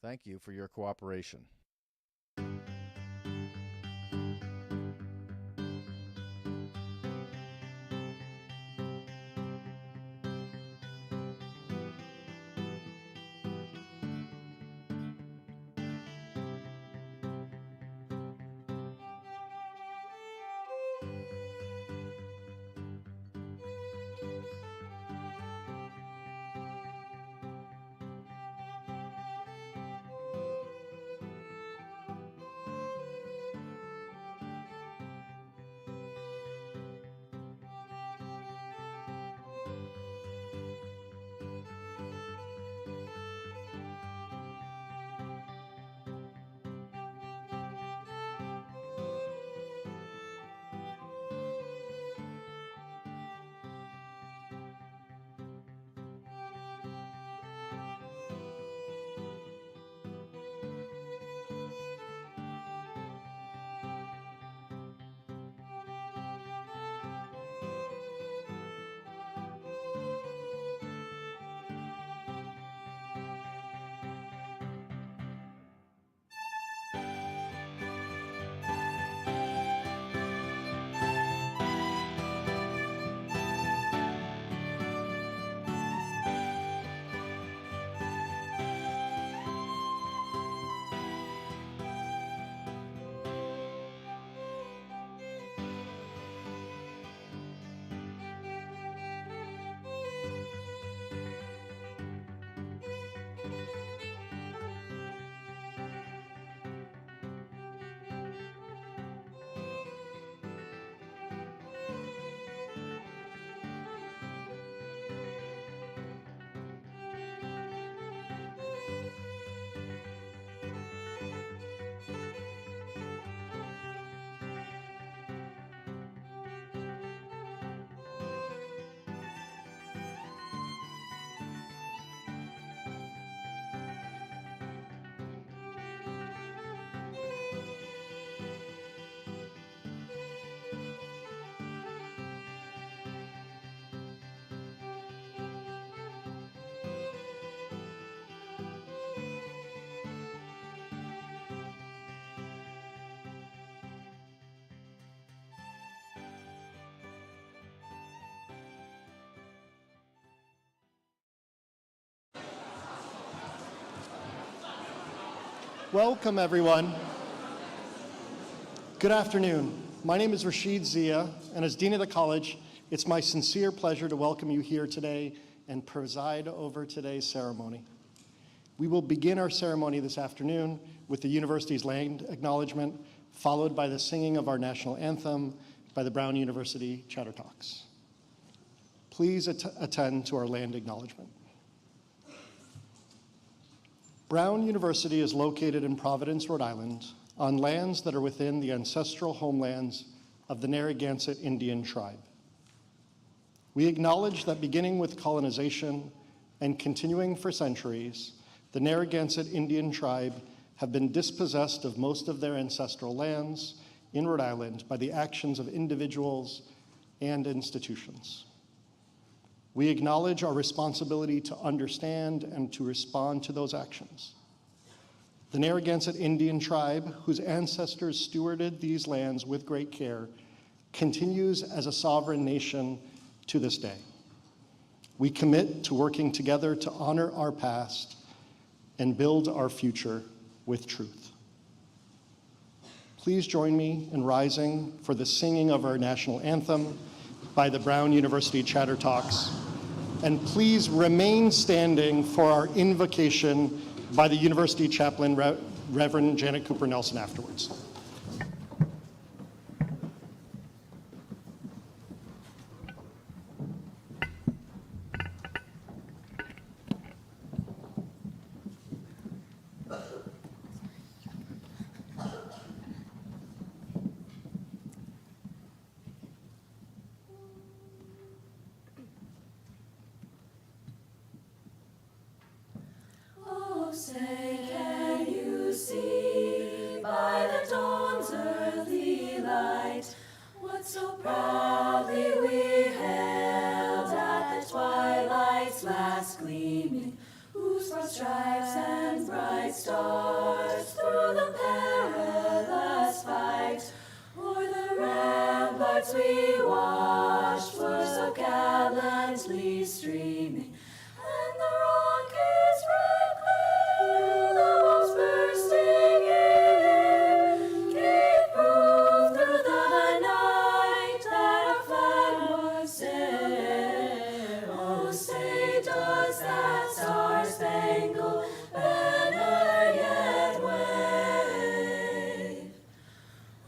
Thank you for your cooperation. Welcome, everyone. Good afternoon. My name is Rashid Zia, and as Dean of the College, it's my sincere pleasure to welcome you here today and preside over today's ceremony. We will begin our ceremony this afternoon with the university's land acknowledgement, followed by the singing of our national anthem by the Brown University Chatter Talks. Please attend to our land acknowledgement. Brown University is located in Providence, Rhode Island, on lands that are within the ancestral homelands of the Narragansett Indian tribe. We acknowledge that beginning with colonization and continuing for centuries, the Narragansett Indian tribe have been dispossessed of most of their ancestral lands in Rhode Island by the actions of individuals and institutions. We acknowledge our responsibility to understand and to respond to those actions. The Narragansett Indian tribe, whose ancestors stewarded these lands with great care, continues as a sovereign nation to this day. We commit to working together to honor our past and build our future with truth. Please join me in rising for the singing of our national anthem by the Brown University Chatter Talks. And please remain standing for our invocation by the University Chaplain, Reverend Janet Cooper Nelson, afterwards. Say, can you see by the dawn's early light what so proudly we hailed at the twilight's last gleaming, whose broad stripes and bright stars through the perilous fight. O'er the ramparts we watched were so gallantly streaming, and the rockets red clear, the walls bursting in, gave proof through the night that our flag was there. Oh, say does that star-spangled banner yet wave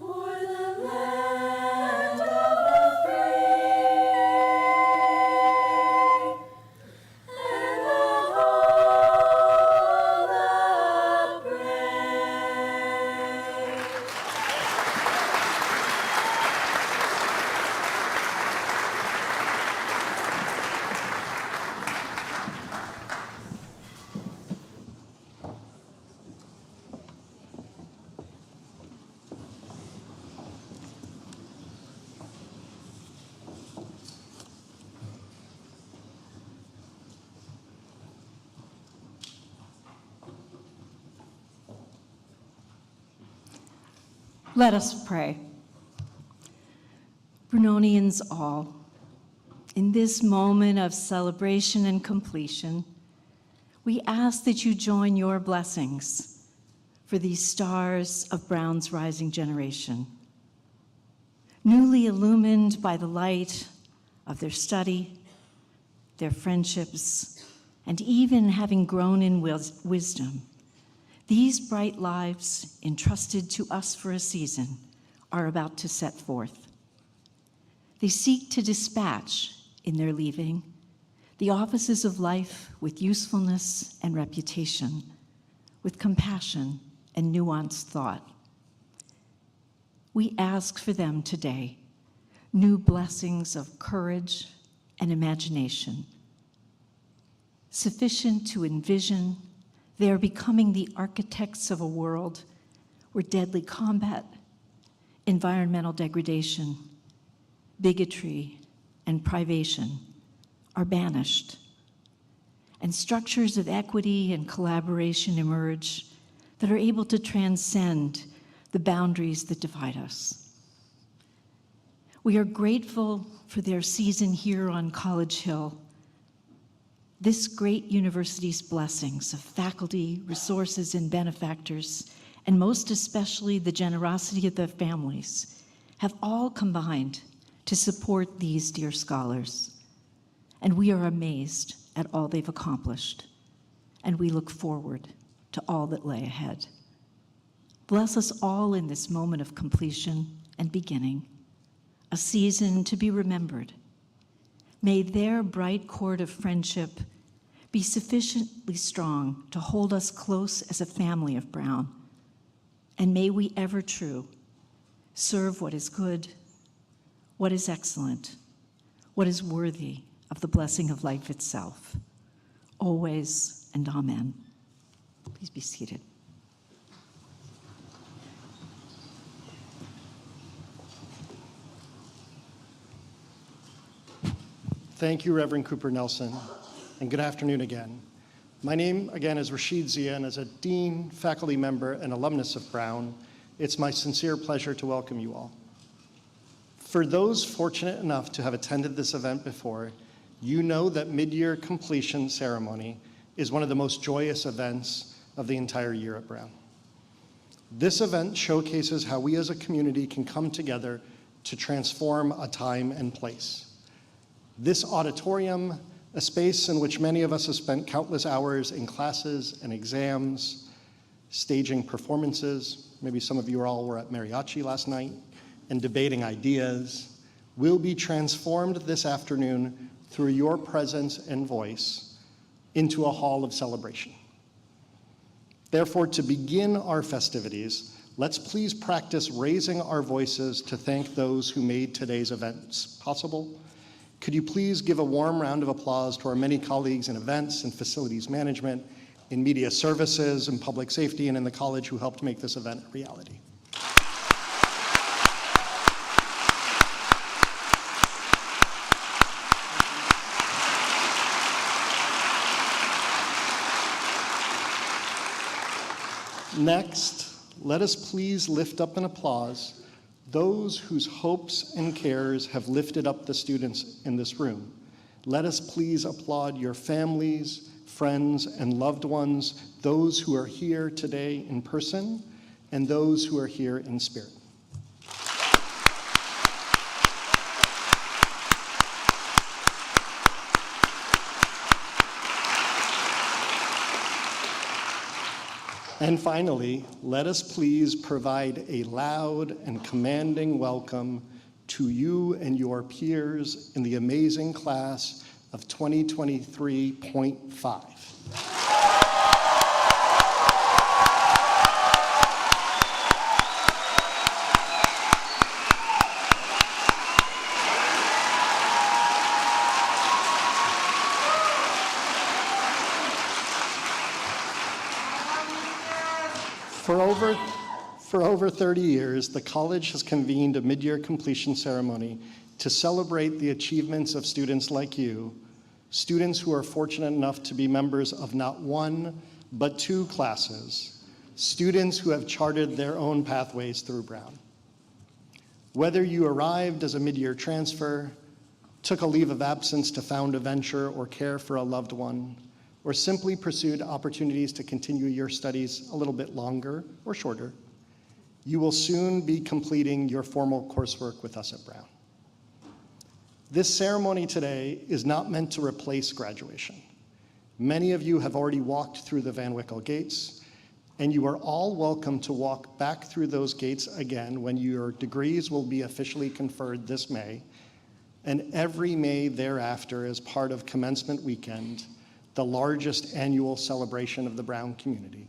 o'er the land of the free and the home of the brave? Let us pray. Brunonians all, in this moment of celebration and completion, we ask that you join your blessings for these stars of Brown's rising generation. Newly illumined by the light of their study, their friendships, and even having grown in wisdom, these bright lives, entrusted to us for a season, are about to set forth. They seek to dispatch, in their leaving, the offices of life with usefulness and reputation, with compassion and nuanced thought. We ask for them today new blessings of courage and imagination, sufficient to envision they are becoming the architects of a world where deadly combat, environmental degradation, bigotry, and privation are banished, and structures of equity and collaboration emerge that are able to transcend the boundaries that divide us. We are grateful for their season here on College Hill, this great university's blessings of faculty, resources, and benefactors, and most especially the generosity of their families, have all combined to support these dear scholars. And we are amazed at all they've accomplished, and we look forward to all that lay ahead. Bless us all in this moment of completion and beginning, a season to be remembered. May their bright cord of friendship be sufficiently strong to hold us close as a family of Brown, and may we ever true serve what is good, what is excellent, what is worthy of the blessing of life itself, always and amen. Please be seated. Thank you, Reverend Cooper Nelson, and good afternoon again. My name, again, is Rashid Zia, and as a dean, faculty member, and alumnus of Brown, it's my sincere pleasure to welcome you all. For those fortunate enough to have attended this event before, you know that mid-year completion ceremony is one of the most joyous events of the entire year at Brown. This event showcases how we as a community can come together to transform a time and place. This auditorium, a space in which many of us have spent countless hours in classes and exams, staging performances, maybe some of you all were at mariachi last night, and debating ideas, will be transformed this afternoon through your presence and voice into a hall of celebration. Therefore, to begin our festivities, let's please practice raising our voices to thank those who made today's events possible. Could you please give a warm round of applause to our many colleagues in events and facilities management, in media services and public safety, and in the college who helped make this event a reality. Next, let us please lift up in applause those whose hopes and cares have lifted up the students in this room. Let us please applaud your families, friends, and loved ones, those who are here today in person and those who are here in spirit. And finally, let us please provide a loud and commanding welcome to you and your peers in the amazing class of 2023.5. For over 30 years, the college has convened a mid-year completion ceremony to celebrate the achievements of students like you, students who are fortunate enough to be members of not one, but two classes, students who have charted their own pathways through Brown. Whether you arrived as a mid-year transfer, took a leave of absence to found a venture or care for a loved one, or simply pursued opportunities to continue your studies a little bit longer or shorter, you will soon be completing your formal coursework with us at Brown. This ceremony today is not meant to replace graduation. Many of you have already walked through the Van Wickle gates, and you are all welcome to walk back through those gates again when your degrees will be officially conferred this May, and every May thereafter as part of commencement weekend, the largest annual celebration of the Brown community.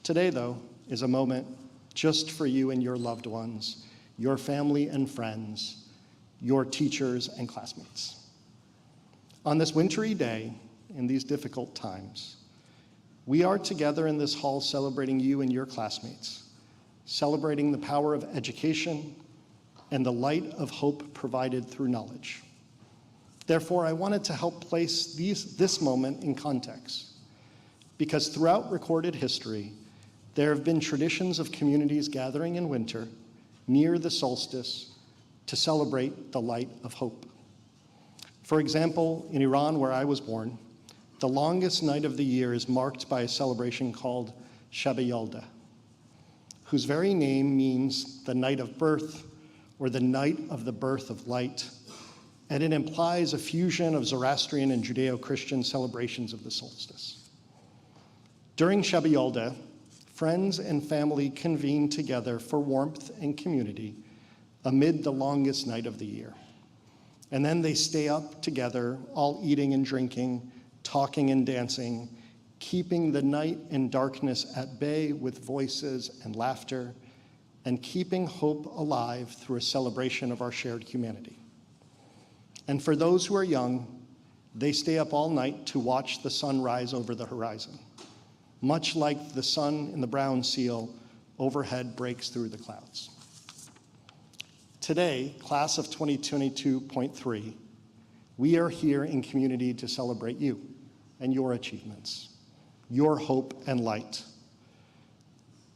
Today, though, is a moment just for you and your loved ones, your family and friends, your teachers and classmates. On this wintry day, in these difficult times, we are together in this hall celebrating you and your classmates, celebrating the power of education and the light of hope provided through knowledge. Therefore, I wanted to help place this moment in context, because throughout recorded history, there have been traditions of communities gathering in winter, near the solstice, to celebrate the light of hope. For example, in Iran, where I was born, the longest night of the year is marked by a celebration called Shab-e-Yalda, whose very name means the night of birth, or the night of the birth of light, and it implies a fusion of Zoroastrian and Judeo-Christian celebrations of the solstice. During Shab-e-Yalda, friends and family convene together for warmth and community amid the longest night of the year. And then they stay up together, all eating and drinking, talking and dancing, keeping the night and darkness at bay with voices and laughter, and keeping hope alive through a celebration of our shared humanity. And for those who are young, they stay up all night to watch the sun rise over the horizon, much like the sun in the Brown seal overhead breaks through the clouds. Today, class of 2022.3, we are here in community to celebrate you and your achievements, your hope and light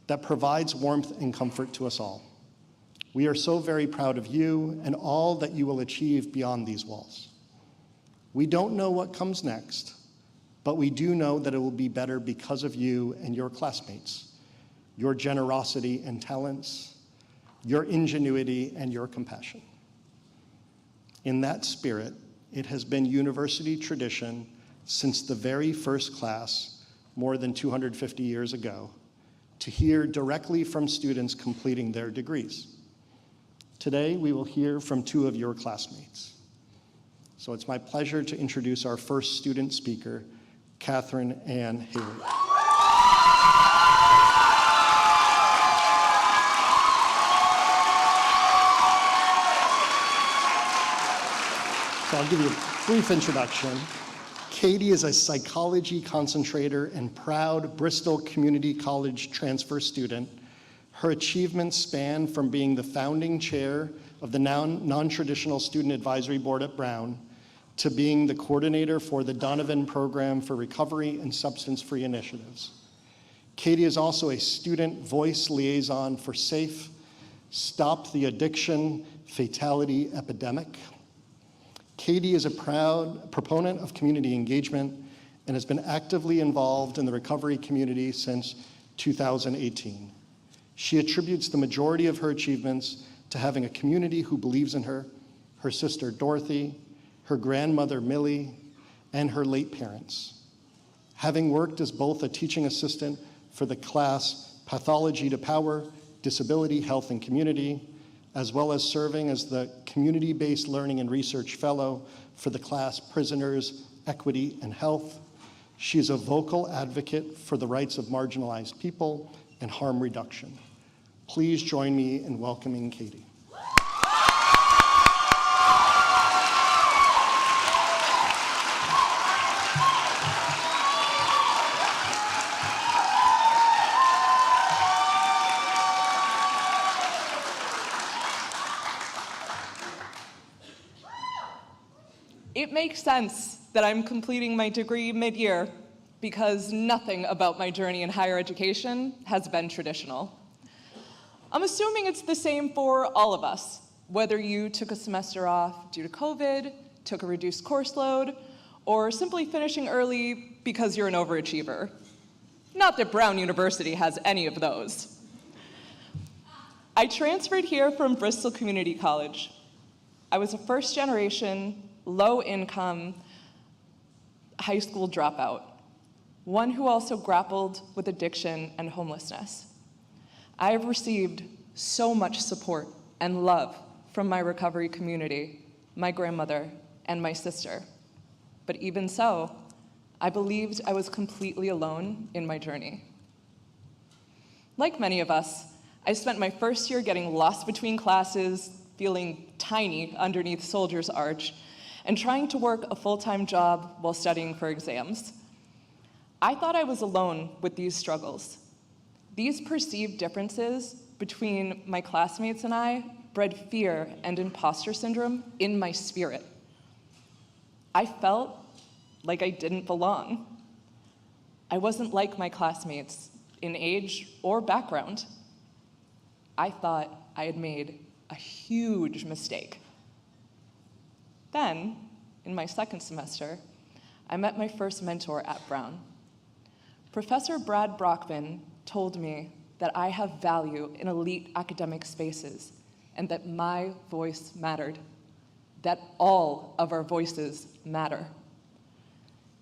that provides warmth and comfort to us all. We are so very proud of you and all that you will achieve beyond these walls. We don't know what comes next, but we do know that it will be better because of you and your classmates, your generosity and talents, your ingenuity and your compassion. In that spirit, it has been university tradition since the very first class, more than 250 years ago, to hear directly from students completing their degrees. Today, we will hear from two of your classmates. So it's my pleasure to introduce our first student speaker, Catherine Ann Haley. So I'll give you a brief introduction. Katie is a psychology concentrator and proud Bristol Community College transfer student. Her achievements span from being the founding chair of the non-traditional student advisory board at Brown to being the coordinator for the Donovan Program for Recovery and Substance-Free Initiatives. Katie is also a student voice liaison for SAFE, Stop the Addiction Fatality Epidemic. Katie is a proud proponent of community engagement and has been actively involved in the recovery community since 2018. She attributes the majority of her achievements to having a community who believes in her, her sister Dorothy, her grandmother Millie, and her late parents. Having worked as both a teaching assistant for the class Pathology to Power, Disability, Health, and Community, as well as serving as the Community-Based Learning and Research Fellow for the class Prisoners, Equity, and Health, she is a vocal advocate for the rights of marginalized people and harm reduction. Please join me in welcoming Katie. It makes sense that I'm completing my degree mid-year because nothing about my journey in higher education has been traditional. I'm assuming it's the same for all of us, whether you took a semester off due to COVID, took a reduced course load, or simply finishing early because you're an overachiever. Not that Brown University has any of those. I transferred here from Bristol Community College. I was a first-generation, low-income high school dropout, one who also grappled with addiction and homelessness. I have received so much support and love from my recovery community, my grandmother, and my sister. But even so, I believed I was completely alone in my journey. Like many of us, I spent my first year getting lost between classes, feeling tiny underneath Soldier's Arch, and trying to work a full-time job while studying for exams. I thought I was alone with these struggles. These perceived differences between my classmates and I bred fear and imposter syndrome in my spirit. I felt like I didn't belong. I wasn't like my classmates in age or background. I thought I had made a huge mistake. Then, in my second semester, I met my first mentor at Brown. Professor Brad Brockman told me that I have value in elite academic spaces and that my voice mattered, that all of our voices matter.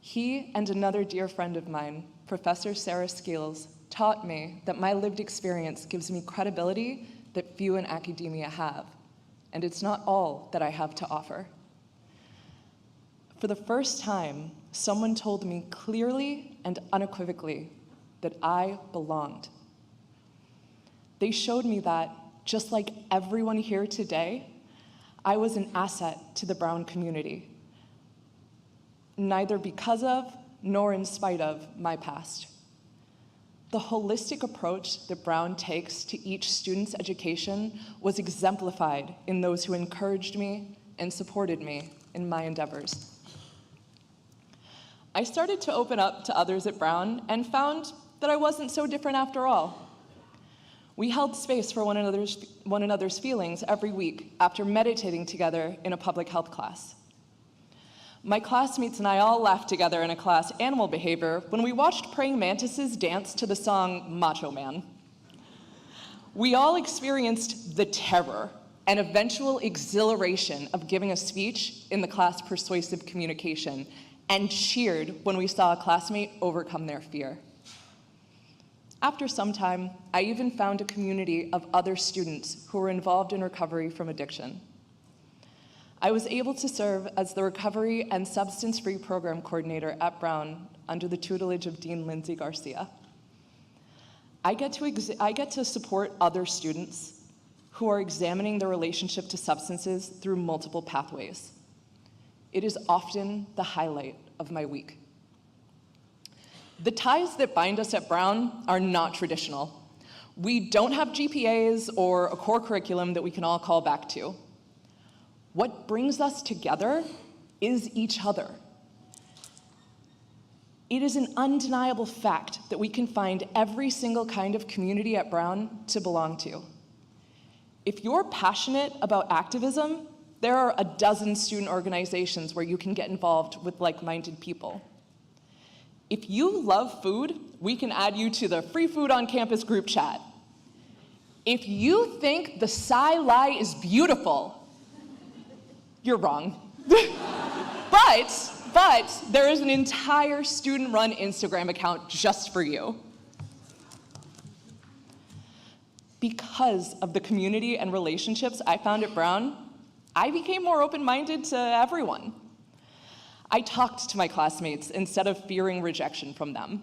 He and another dear friend of mine, Professor Sarah Skeels, taught me that my lived experience gives me credibility that few in academia have, and it's not all that I have to offer. For the first time, someone told me clearly and unequivocally that I belonged. They showed me that, just like everyone here today, I was an asset to the Brown community, neither because of nor in spite of my past. The holistic approach that Brown takes to each student's education was exemplified in those who encouraged me and supported me in my endeavors. I started to open up to others at Brown and found that I wasn't so different after all. We held space for one another's feelings every week after meditating together in a public health class. My classmates and I all laughed together in a class, Animal Behavior, when we watched praying mantises dance to the song Macho Man. We all experienced the terror and eventual exhilaration of giving a speech in the class Persuasive Communication and cheered when we saw a classmate overcome their fear. After some time, I even found a community of other students who were involved in recovery from addiction. I was able to serve as the Recovery and Substance-Free Program Coordinator at Brown under the tutelage of Dean Lindsay Garcia. I get to support other students who are examining their relationship to substances through multiple pathways. It is often the highlight of my week. The ties that bind us at Brown are not traditional. We don't have GPAs or a core curriculum that we can all call back to. What brings us together is each other. It is an undeniable fact that we can find every single kind of community at Brown to belong to. If you're passionate about activism, there are a dozen student organizations where you can get involved with like-minded people. If you love food, we can add you to the Free Food on Campus group chat. If you think the sci-li is beautiful, you're wrong. But there is an entire student-run Instagram account just for you. Because of the community and relationships I found at Brown, I became more open-minded to everyone. I talked to my classmates instead of fearing rejection from them.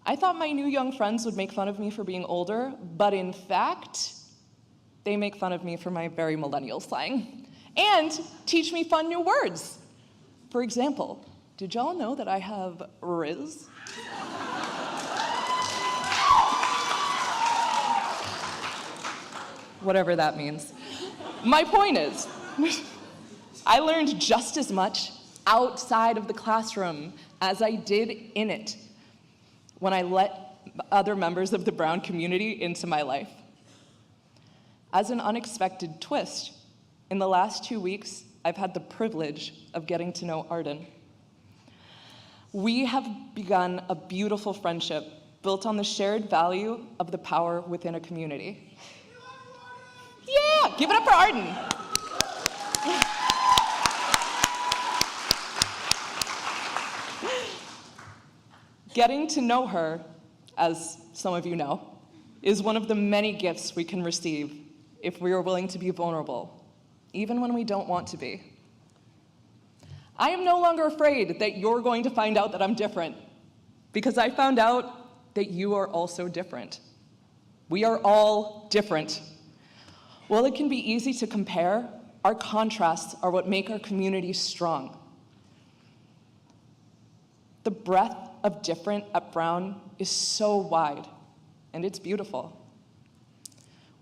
I thought my new young friends would make fun of me for being older, but in fact, they make fun of me for my very millennial slang and teach me fun new words. For example, did y'all know that I have Riz? Whatever that means. My point is, I learned just as much outside of the classroom as I did in it when I let other members of the Brown community into my life. As an unexpected twist, in the last 2 weeks, I've had the privilege of getting to know Arden. We have begun a beautiful friendship built on the shared value of the power within a community. Yeah, give it up for Arden. Getting to know her, as some of you know, is one of the many gifts we can receive if we are willing to be vulnerable, even when we don't want to be. I am no longer afraid that you're going to find out that I'm different, because I found out that you are also different. We are all different. While it can be easy to compare, our contrasts are what make our community strong. The breadth of different at Brown is so wide, and it's beautiful.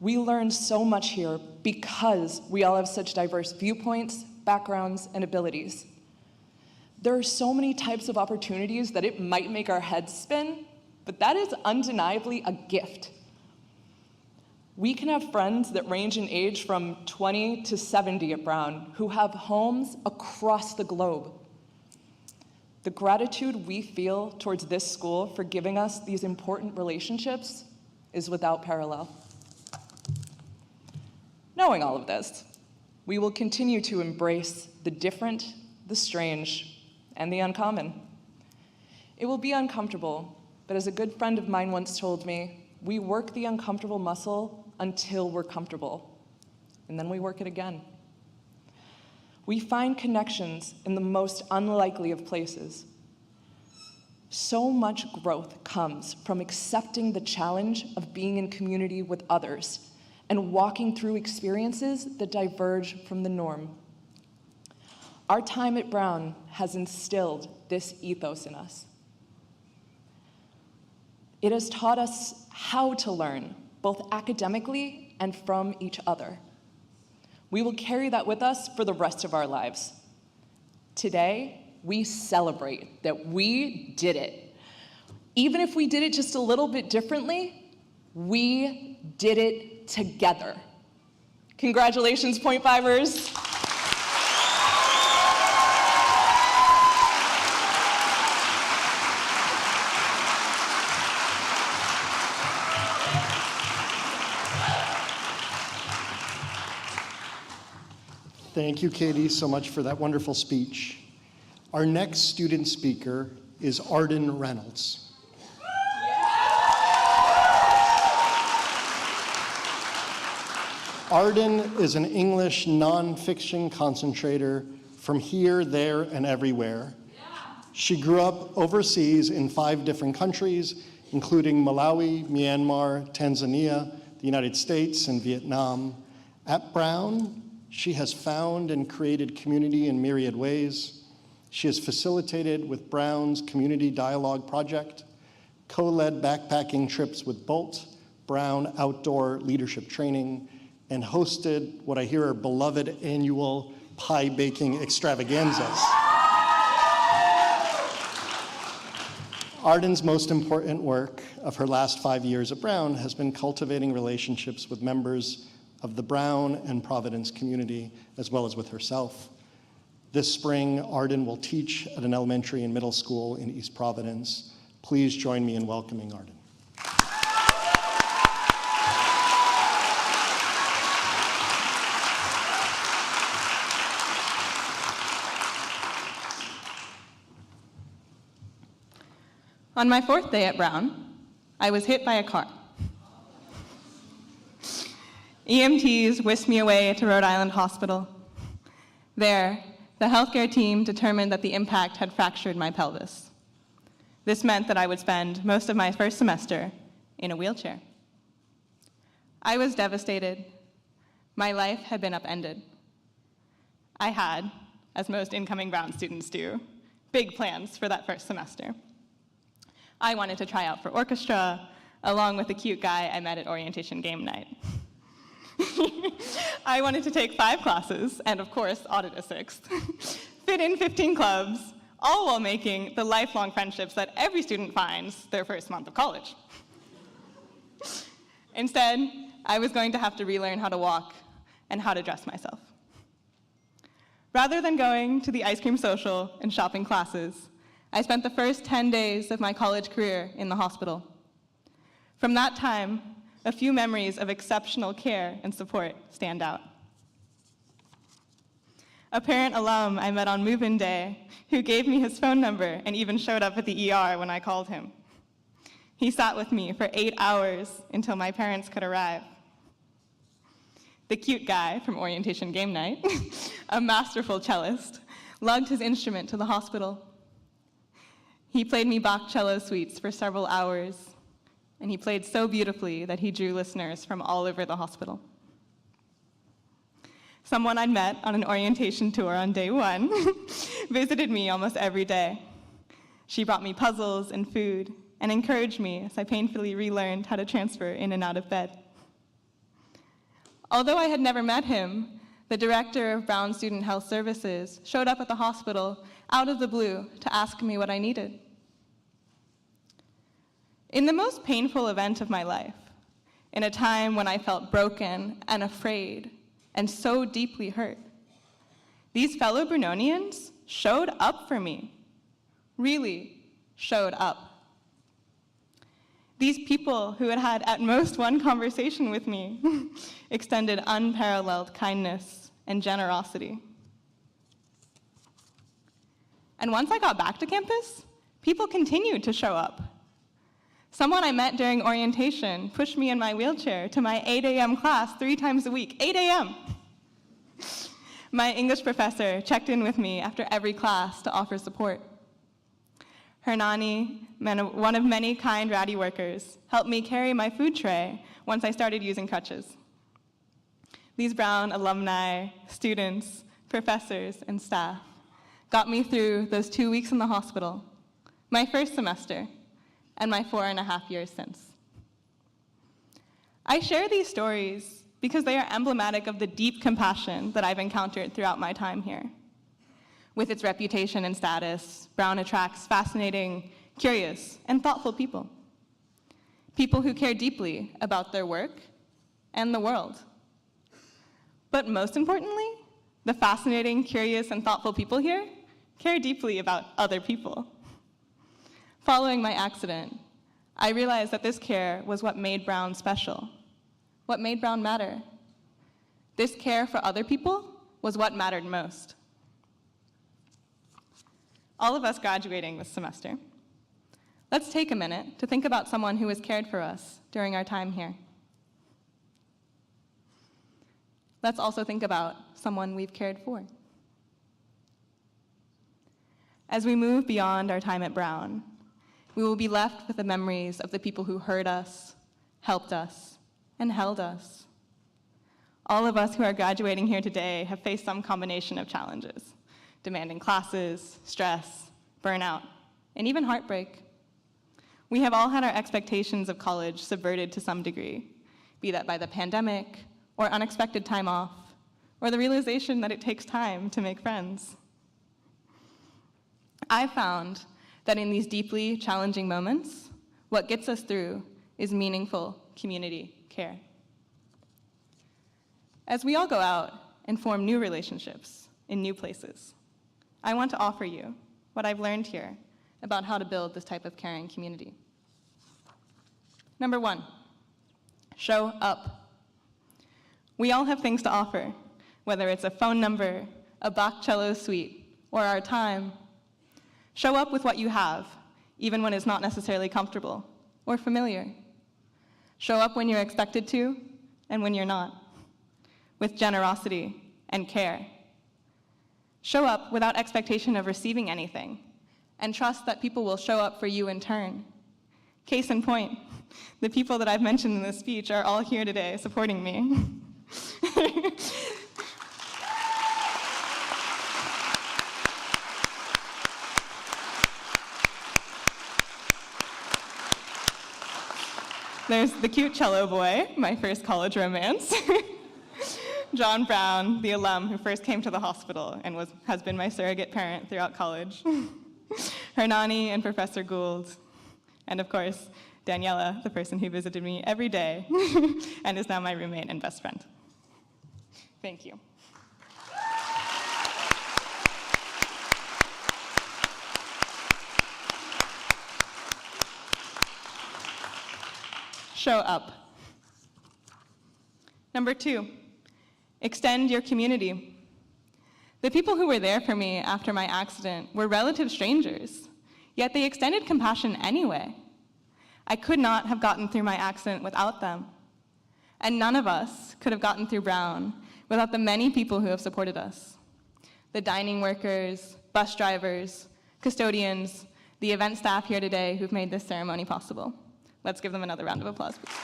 We learn so much here because we all have such diverse viewpoints, backgrounds, and abilities. There are so many types of opportunities that it might make our heads spin, but that is undeniably a gift. We can have friends that range in age from 20 to 70 at Brown who have homes across the globe. The gratitude we feel towards this school for giving us these important relationships is without parallel. Knowing all of this, we will continue to embrace the different, the strange, and the uncommon. It will be uncomfortable, but as a good friend of mine once told me, we work the uncomfortable muscle until we're comfortable, and then we work it again. We find connections in the most unlikely of places. So much growth comes from accepting the challenge of being in community with others and walking through experiences that diverge from the norm. Our time at Brown has instilled this ethos in us. It has taught us how to learn, both academically and from each other. We will carry that with us for the rest of our lives. Today, we celebrate that we did it. Even if we did it just a little bit differently, we did it together. Congratulations, Point Fivers. Thank you, Katie, so much for that wonderful speech. Our next student speaker is Arden Reynolds. Arden is an English nonfiction concentrator from here, there, and everywhere. She grew up overseas in 5 different countries, including Malawi, Myanmar, Tanzania, the United States, and Vietnam. At Brown, she has found and created community in myriad ways. She has facilitated with Brown's Community Dialogue Project, co-led backpacking trips with Bolt, Brown Outdoor Leadership Training, and hosted what I hear are beloved annual pie baking extravaganzas. Arden's most important work of her last 5 years at Brown has been cultivating relationships with members of the Brown and Providence community, as well as with herself. This spring, Arden will teach at an elementary and middle school in East Providence. Please join me in welcoming Arden. On my 4th day at Brown, I was hit by a car. EMTs whisked me away to Rhode Island Hospital. There, the healthcare team determined that the impact had fractured my pelvis. This meant that I would spend most of my first semester in a wheelchair. I was devastated. My life had been upended. I had, as most incoming Brown students do, big plans for that first semester. I wanted to try out for orchestra, along with the cute guy I met at orientation game night. I wanted to take 5 classes, and of course, audit a 6th, fit in 15 clubs, all while making the lifelong friendships that every student finds their first month of college. Instead, I was going to have to relearn how to walk and how to dress myself. Rather than going to the ice cream social and shopping classes, I spent the first 10 days of my college career in the hospital. From that time, a few memories of exceptional care and support stand out. A parent alum I met on move-in day who gave me his phone number and even showed up at the ER when I called him. He sat with me for 8 hours until my parents could arrive. The cute guy from orientation game night, a masterful cellist, lugged his instrument to the hospital. He played me Bach cello suites for several hours, and he played so beautifully that he drew listeners from all over the hospital. Someone I'd met on an orientation tour on day 1 visited me almost every day. She brought me puzzles and food and encouraged me as I painfully relearned how to transfer in and out of bed. Although I had never met him, the director of Brown Student Health Services showed up at the hospital out of the blue to ask me what I needed. In the most painful event of my life, in a time when I felt broken and afraid and so deeply hurt, these fellow Brunonians showed up for me, really showed up. These people who had had at most one conversation with me extended unparalleled kindness and generosity. And once I got back to campus, people continued to show up. Someone I met during orientation pushed me in my wheelchair to my 8 a.m. class 3 times a week, 8 a.m. My English professor checked in with me after every class to offer support. Hernani, one of many kind ratty workers, helped me carry my food tray once I started using crutches. These Brown alumni, students, professors, and staff got me through those 2 weeks in the hospital, my first semester, and my 4.5 years since. I share these stories because they are emblematic of the deep compassion that I've encountered throughout my time here. With its reputation and status, Brown attracts fascinating, curious, and thoughtful people. People who care deeply about their work and the world. But most importantly, the fascinating, curious, and thoughtful people here care deeply about other people. Following my accident, I realized that this care was what made Brown special, what made Brown matter. This care for other people was what mattered most. All of us graduating this semester, let's take a minute to think about someone who has cared for us during our time here. Let's also think about someone we've cared for. As we move beyond our time at Brown, we will be left with the memories of the people who heard us, helped us, and held us. All of us who are graduating here today have faced some combination of challenges, demanding classes, stress, burnout, and even heartbreak. We have all had our expectations of college subverted to some degree, be that by the pandemic, or unexpected time off, or the realization that it takes time to make friends. I found that in these deeply challenging moments, what gets us through is meaningful community care. As we all go out and form new relationships in new places, I want to offer you what I've learned here about how to build this type of caring community. Number 1, show up. We all have things to offer, whether it's a phone number, a Bach cello suite, or our time. Show up with what you have, even when it's not necessarily comfortable or familiar. Show up when you're expected to and when you're not, with generosity and care. Show up without expectation of receiving anything, and trust that people will show up for you in turn. Case in point, the people that I've mentioned in this speech are all here today supporting me. There's the cute cello boy, my first college romance. John Brown, the alum who first came to the hospital and has been my surrogate parent throughout college. Hernani and Professor Gould. And of course, Daniela, the person who visited me every day and is now my roommate and best friend. Thank you. Show up. Number 2, extend your community. The people who were there for me after my accident were relative strangers, yet they extended compassion anyway. I could not have gotten through my accident without them, and none of us could have gotten through Brown without the many people who have supported us. The dining workers, bus drivers, custodians, the event staff here today who've made this ceremony possible. Let's give them another round of applause, please.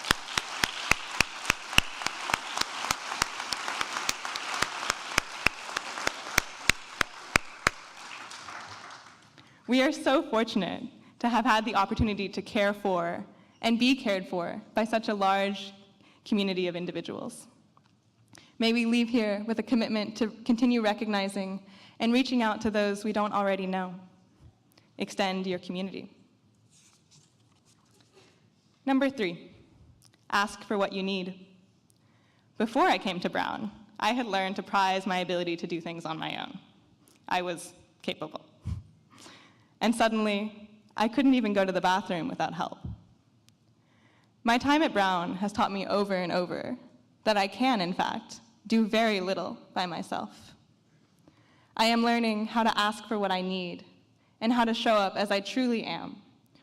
We are so fortunate to have had the opportunity to care for and be cared for by such a large community of individuals. May we leave here with a commitment to continue recognizing and reaching out to those we don't already know. Extend your community. Number 3, ask for what you need. Before I came to Brown, I had learned to prize my ability to do things on my own. I was capable. And suddenly, I couldn't even go to the bathroom without help. My time at Brown has taught me over and over that I can, in fact, do very little by myself. I am learning how to ask for what I need and how to show up as I truly am,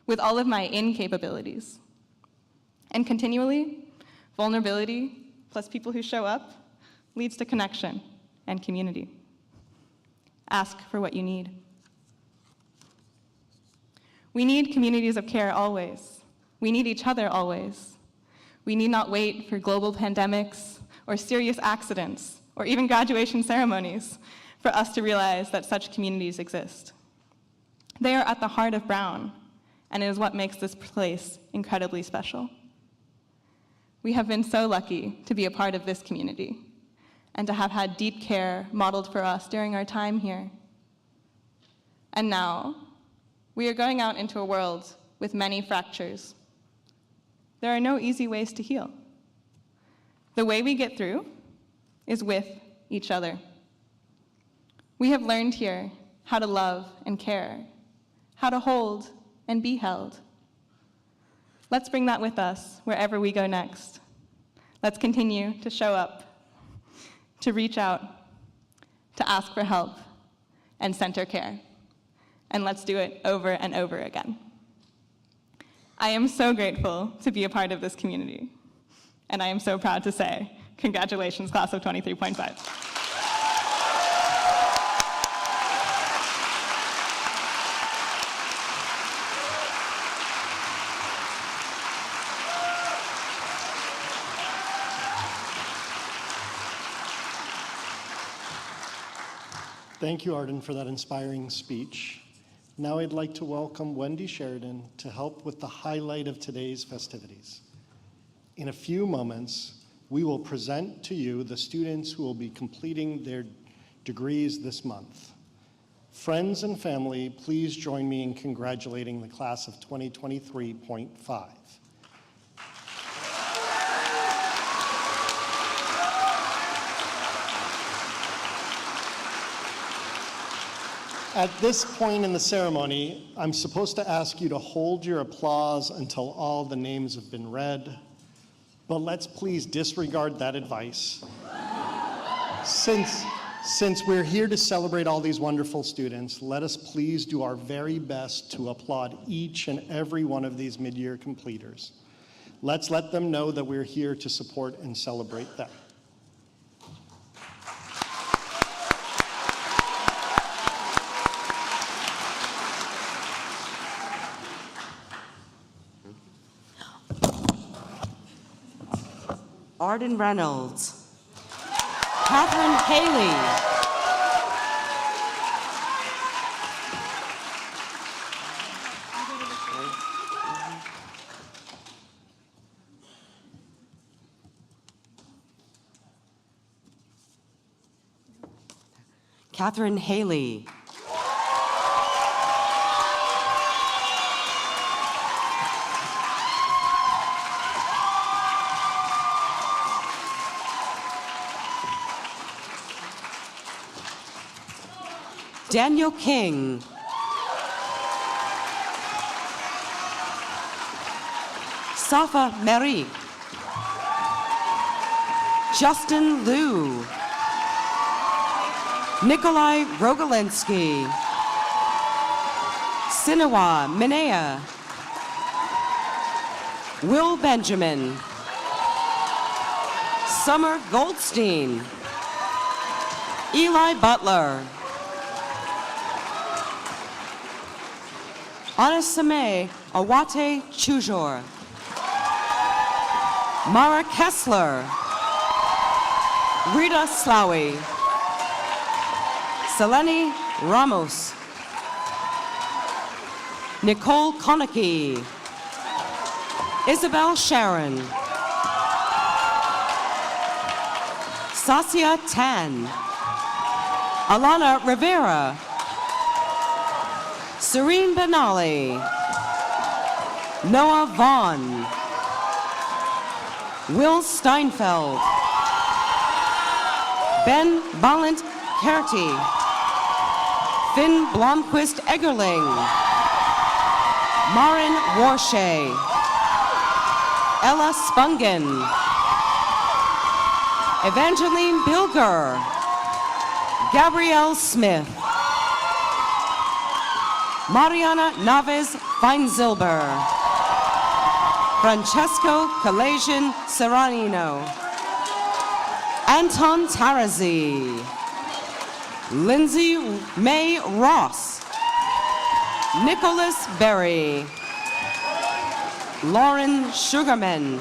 with all of my incapabilities. And continually, vulnerability plus people who show up leads to connection and community. Ask for what you need. We need communities of care always. We need each other always. We need not wait for global pandemics or serious accidents or even graduation ceremonies for us to realize that such communities exist. They are at the heart of Brown, and it is what makes this place incredibly special. We have been so lucky to be a part of this community and to have had deep care modeled for us during our time here. And now, we are going out into a world with many fractures. There are no easy ways to heal. The way we get through is with each other. We have learned here how to love and care, how to hold and be held. Let's bring that with us wherever we go next. Let's continue to show up, to reach out, to ask for help, and center care. And let's do it over and over again. I am so grateful to be a part of this community, and I am so proud to say, congratulations, class of 23.5. Thank you, Arden, for that inspiring speech. Now I'd like to welcome Wendy Sheridan to help with the highlight of today's festivities. In a few moments, we will present to you the students who will be completing their degrees this month. Friends and family, please join me in congratulating the class of 2023.5. At this point in the ceremony, I'm supposed to ask you to hold your applause until all the names have been read, but let's please disregard that advice. Since we're here to celebrate all these wonderful students, let us please do our very best to applaud each and every one of these mid-year completers. Let's let them know that we're here to support and celebrate them. Arden Reynolds, Catherine Haley, Catherine Haley, Daniel King, Safa Meri, Justin Liu, Nikolai Rogalinsky, Sinawa Minea, Will Benjamin, Summer Goldstein, Eli Butler, Anasame Awate Chujor, Mara Kessler, Rita Slawi, Selene Ramos, Nicole Konecki, Isabel Sharon, Sasya Tan, Alana Rivera, Serene Benali, Noah Vaughn, Will Steinfeld, Ben Balint Kerti, Finn Blomquist Eggerling, Marin Warshay, Ella Spungen, Evangeline Bilger, Gabrielle Smith, Mariana Naves Feinzilber, Francesco Calasian Serranino, Anton Tarazi, Lindsay May Ross, Nicholas Berry, Lauren Sugarman,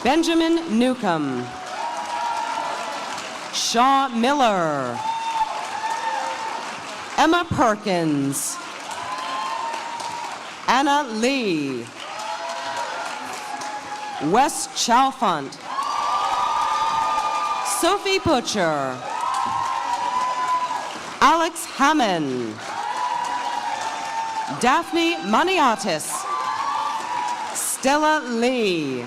Benjamin Newcomb, Shaw Miller, Emma Perkins, Anna Lee, Wes Chalfont, Sophie Butcher, Alex Hammond, Daphne Maniatis, Stella Lee,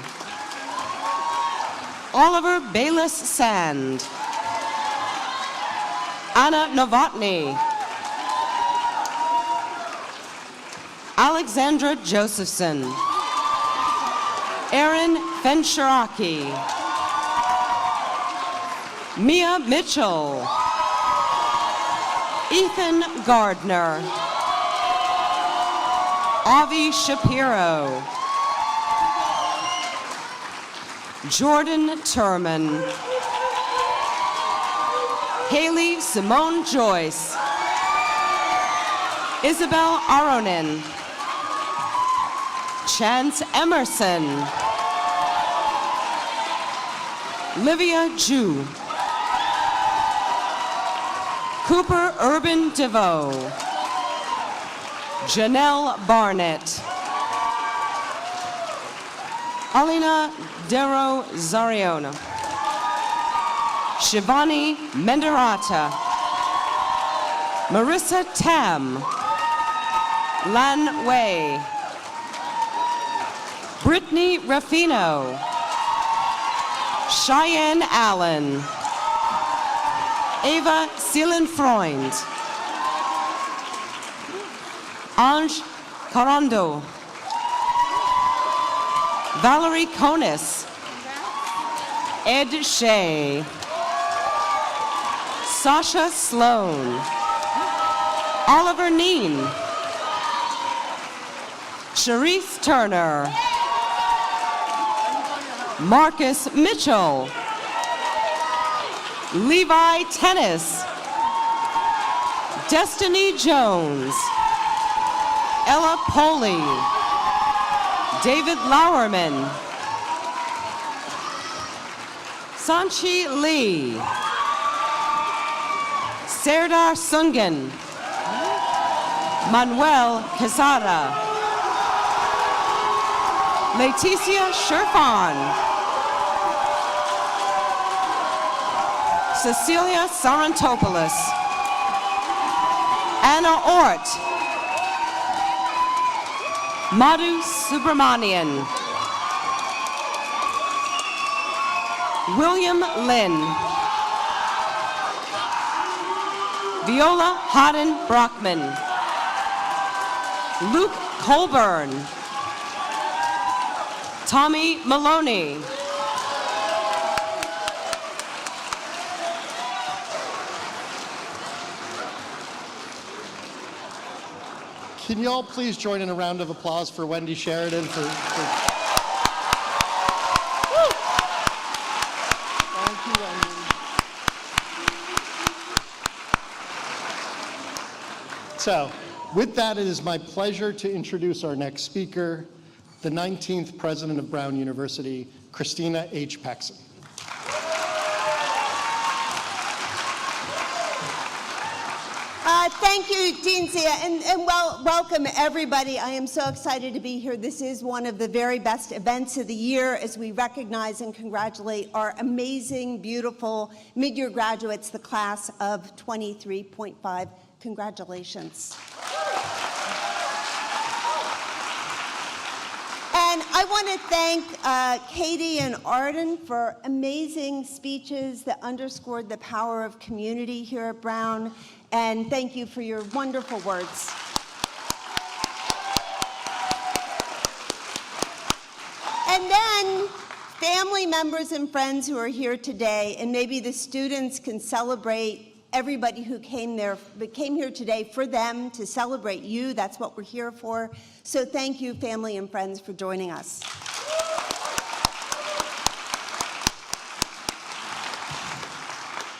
Oliver Bayless Sand, Anna Novotny, Alexandra Josephson, Erin Fenshiraki, Mia Mitchell, Ethan Gardner, Avi Shapiro, Jordan Turman, Haley Simone Joyce, Isabel Aronin, Chance Emerson, Livia Ju, Cooper Urban DeVoe, Janelle Barnett, Alina Dero Zariona, Shivani Menderata, Marissa Tam, Lan Wei, Brittany Ruffino, Cheyenne Allen, Ava Seelenfreund, Ange Carondo, Valerie Konis, Ed Shea, Sasha Sloan, Oliver Neen, Sharice Turner, Marcus Mitchell, Levi Tennis, Destiny Jones, Ella Poley, David Lauerman, Sanchi Lee, Serdar Sungen, Manuel Quesada, Leticia Sherfan, Cecilia Sarantopoulos, Anna Ort, Madhu Subramanian, William Lynn, Viola Hodden Brockman, Luke Colburn, Tommy Maloney, Can you all please join in a round of applause for Wendy Sheridan for Thank you, Wendy. So, with that, it is my pleasure to introduce our next speaker, the 19th President of Brown University, Christina H. Paxson. Thank you, Dean Zia, and welcome everybody. I am so excited to be here. This is one of the very best events of the year as we recognize and congratulate our amazing, beautiful mid-year graduates, the class of 23.5. Congratulations. And I want to thank Katie and Arden for amazing speeches that underscored the power of community here at Brown. And thank you for your wonderful words. And then family members and friends who are here today, and maybe the students can celebrate everybody who came here today for them, to celebrate you. That's what we're here for. So thank you, family and friends, for joining us.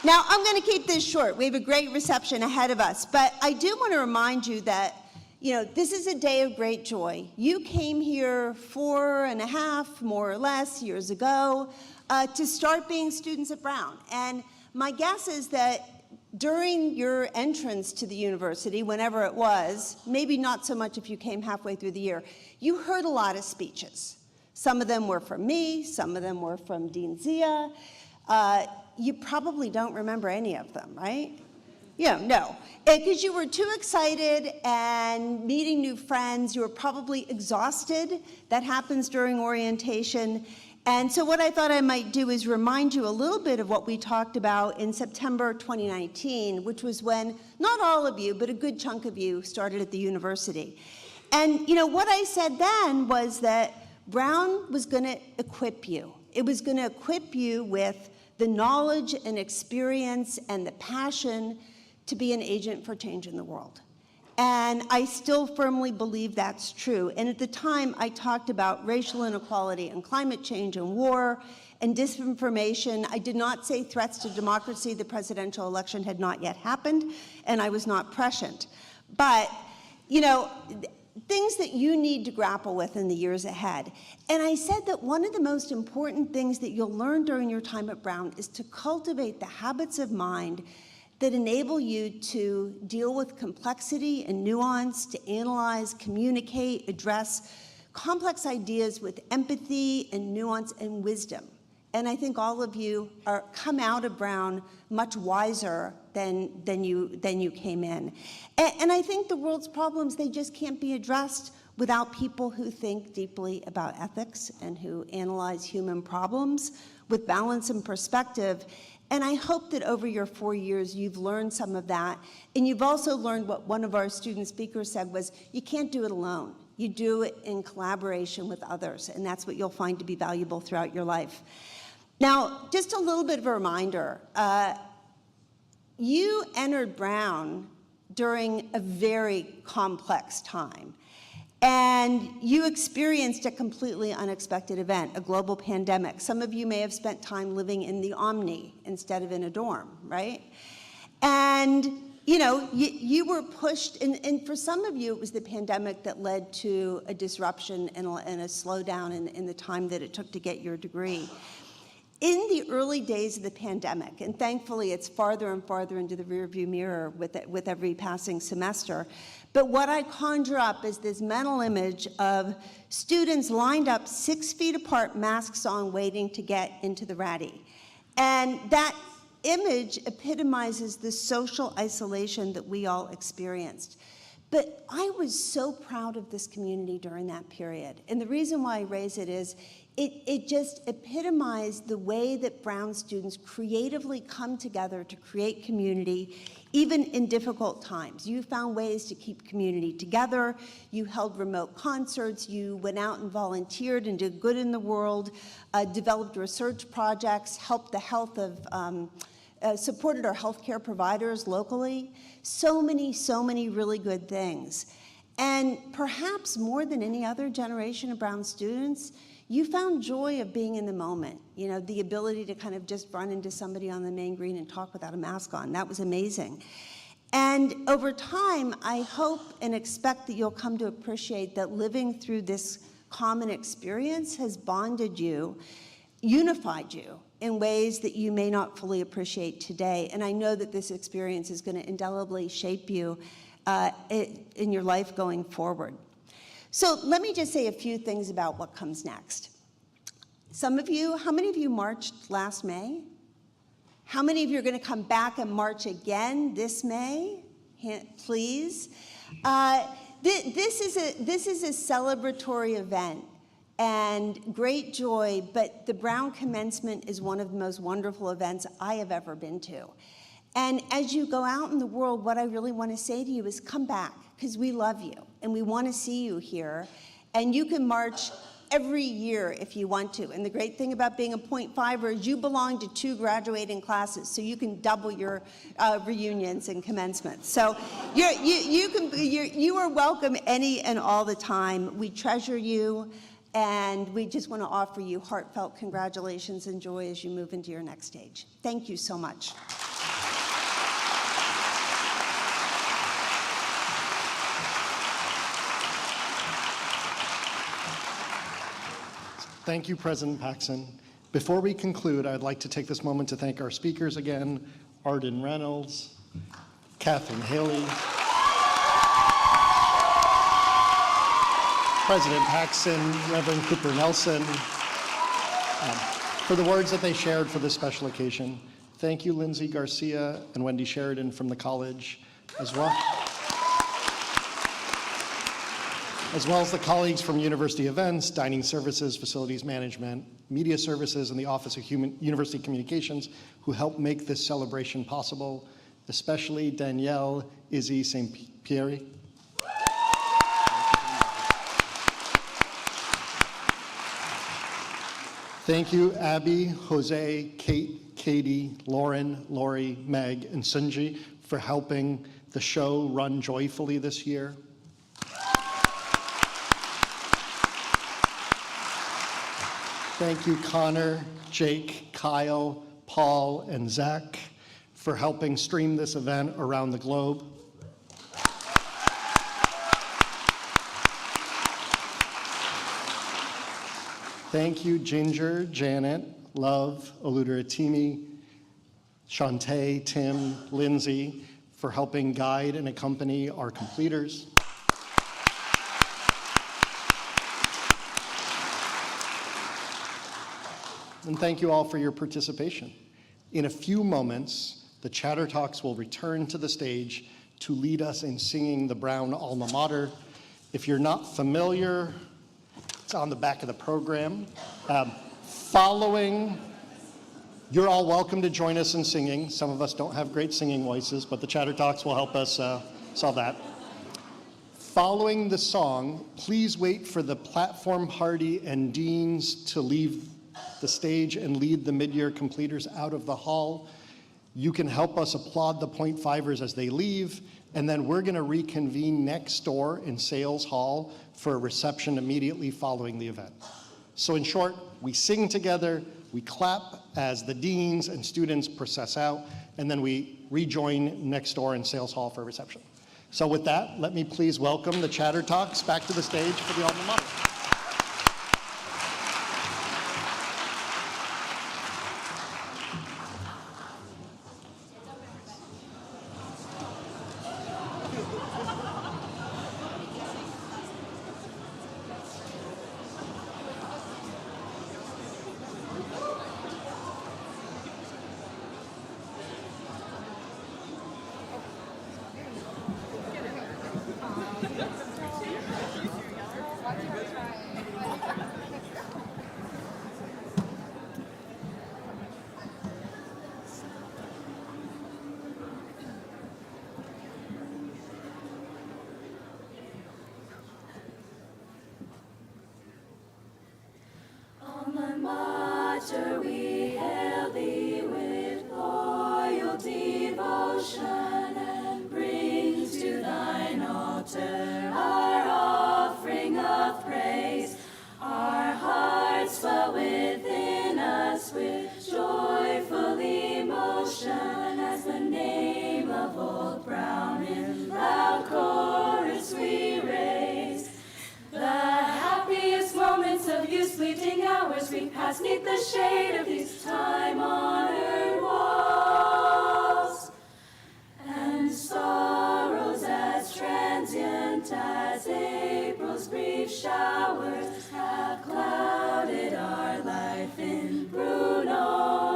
Now, I'm going to keep this short. We have a great reception ahead of us, but I do want to remind you that, this is a day of great joy. You came here 4.5, more or less, years ago to start being students at Brown. And my guess is that during your entrance to the university, whenever it was, maybe not so much if you came halfway through the year, you heard a lot of speeches. Some of them were from me, some of them were from Dean Zia. You probably don't remember any of them, right? Yeah, no, because you were too excited and meeting new friends. You were probably exhausted. That happens during orientation. And so what I thought I might do is remind you a little bit of what we talked about in September 2019, which was when not all of you, but a good chunk of you started at the university. And what I said then was that Brown was going to equip you. It was going to equip you with the knowledge and experience and the passion to be an agent for change in the world. And I still firmly believe that's true. And at the time, I talked about racial inequality and climate change and war and disinformation. I did not say threats to democracy. The presidential election had not yet happened, and I was not prescient. But, things that you need to grapple with in the years ahead. And I said that one of the most important things that you'll learn during your time at Brown is to cultivate the habits of mind that enable you to deal with complexity and nuance, to analyze, communicate, address complex ideas with empathy and nuance and wisdom. And I think all of you come out of Brown much wiser than you came in. And I think the world's problems, they just can't be addressed without people who think deeply about ethics and who analyze human problems with balance and perspective. And I hope that over your 4 years, you've learned some of that. And you've also learned what one of our student speakers said was, you can't do it alone. You do it in collaboration with others, and that's what you'll find to be valuable throughout your life. Now, just a little bit of a reminder. You entered Brown during a very complex time, and you experienced a completely unexpected event, a global pandemic. Some of you may have spent time living in the Omni instead of in a dorm, right? And you know, you were pushed, and for some of you, it was the pandemic that led to a disruption and a slowdown in the time that it took to get your degree. In the early days of the pandemic, and thankfully it's farther and farther into the rearview mirror with every passing semester, but what I conjure up is this mental image of students lined up 6 feet apart, masks on, waiting to get into the ratty. And that image epitomizes the social isolation that we all experienced. But I was so proud of this community during that period. And the reason why I raise it is it just epitomized the way that Brown students creatively come together to create community, even in difficult times. You found ways to keep community together. You held remote concerts. You went out and volunteered and did good in the world, developed research projects, helped the health of supported our healthcare providers locally. So many really good things. And perhaps more than any other generation of Brown students, you found joy of being in the moment. You know, the ability to kind of just run into somebody on the main green and talk without a mask on. That was amazing. And over time, I hope and expect that you'll come to appreciate that living through this common experience has bonded you, unified you in ways that you may not fully appreciate today. And I know that this experience is going to indelibly shape you in your life going forward. So let me just say a few things about what comes next. Some of you, how many of you marched last May? How many of you are going to come back and march again this May? Please. This is a celebratory event and great joy, but the Brown Commencement is one of the most wonderful events I have ever been to. And as you go out in the world, what I really want to say to you is come back, because we love you and we want to see you here. And you can march every year if you want to. And the great thing about being a .5er is you belong to 2 graduating classes, so you can double your reunions and commencements. So you are welcome any and all the time. We treasure you, and we just want to offer you heartfelt congratulations and joy as you move into your next stage. Thank you so much. Thank you, President Paxson. Before we conclude, I'd like to take this moment to thank our speakers again, Arden Reynolds, Catherine Haley, President Paxson, Reverend Cooper Nelson, for the words that they shared for this special occasion. Thank you, Lindsay Garcia and Wendy Sheridan from the college, as well as the colleagues from University Events, Dining Services, Facilities Management, Media Services, and the Office of University Communications, who helped make this celebration possible, especially Danielle Izzy St. Pierre. Thank you, Abby, Jose, Kate, Katie, Lauren, Lori, Meg, and Sunji for helping the show run joyfully this year. Thank you, Connor, Jake, Kyle, Paul, and Zach for helping stream this event around the globe. Thank you, Ginger, Janet, Love, Oluderatimi, Shantae, Tim, Lindsay, for helping guide and accompany our completers. And thank you all for your participation. In a few moments, the Chatter Talks will return to the stage to lead us in singing the Brown alma mater. If you're not familiar, it's on the back of the program. You're all welcome to join us in singing. Some of us don't have great singing voices, but the Chatter Talks will help us solve that. Following the song, please wait for the platform party and deans to leave the stage and lead the mid-year completers out of the hall. You can help us applaud the .5ers as they leave, and then we're going to reconvene next door in Sales Hall for a reception immediately following the event. So in short, we sing together, we clap as the deans and students process out, and then we rejoin next door in Sales Hall for a reception. So with that, let me please welcome the Chatter Talks back to the stage for the alma mater. Alma mater, we hail thee with loyal devotion, and bring to thine altar our offering of praise. Our hearts swell within us with joyful emotion as the name of Old Brown in loud chorus we raise. The happiest moments of youth's fleeting hours we pass 'neath the shade of these time-honored walls, and sorrows as transient as April's brief showers have clouded our life in Bruno